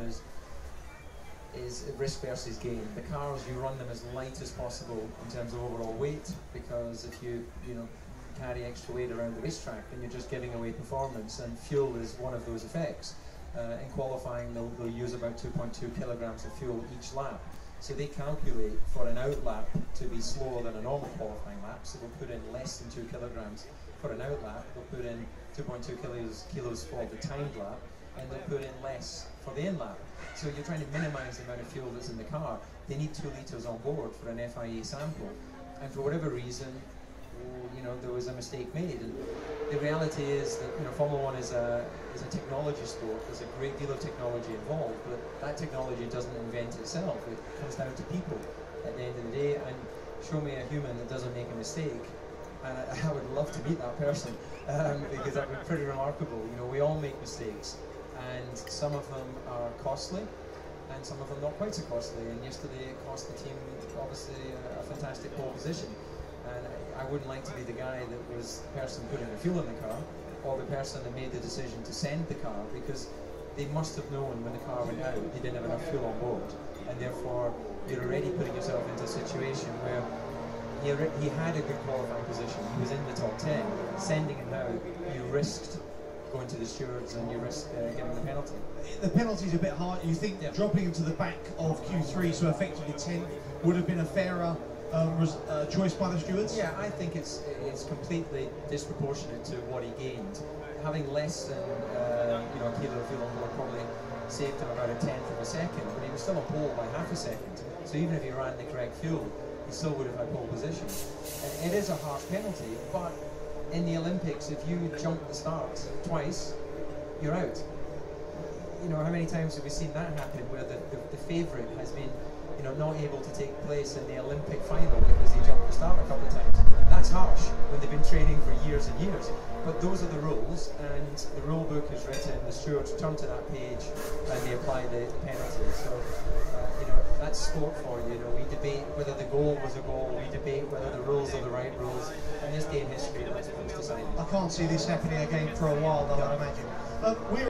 is risk versus gain. The cars, you run them as light as possible in terms of overall weight, because if you carry extra weight around the racetrack, then you're just giving away performance, and fuel is one of those effects. In qualifying, they'll use about 2.2 kilograms of fuel each lap. So they calculate for an out lap to be slower than a normal qualifying lap, so they'll put in less than 2 kilograms for an out lap, they'll put in 2.2 kilos for the timed lap, and they'll put in less for the in lap. So you're trying to minimize the amount of fuel that's in the car. They need 2 litres on board for an FIA sample, and for whatever reason, there was a mistake made. And the reality is that Formula One is a technology sport. There's a great deal of technology involved, but that technology doesn't invent itself. It comes down to people at the end of the day. And show me a human that doesn't make a mistake, and I would love to meet that person, because that would be pretty remarkable. We all make mistakes, and some of them are costly, and some of them not quite so costly. And yesterday it cost the team obviously a fantastic pole position. And I wouldn't like to be the guy that was the person putting the fuel in the car, or the person that made the decision to send the car, because they must have known when the car went out they didn't have enough fuel on board, and therefore you're already putting yourself into a situation where he had a good qualifying position, he was in the top 10, sending it out, you risked going to the stewards and you risked getting the penalty. The penalty's a bit hard. You think dropping into the back of Q3, so effectively 10, would have been a fairer choice by the stewards? Yeah, I think it's completely disproportionate to what he gained. Having less than a kilo of fuel on board probably saved him about a tenth of a second, but he was still on pole by half a second. So even if he ran the correct fuel, he still would have had pole position. And it is a harsh penalty, but in the Olympics, if you jump the start twice, you're out. How many times have we seen that happen, where the favourite has been not able to take place in the Olympic final because he jumped the start a couple of times? That's harsh when they've been training for years and years. But those are the rules, and the rule book is written, the stewards turn to that page and they apply the penalty. So, that's sport for you. We debate whether the goal was a goal, we debate whether the rules are the right rules, and this day in history, that's what's decided. I can't see this happening again for a while, though, I imagine.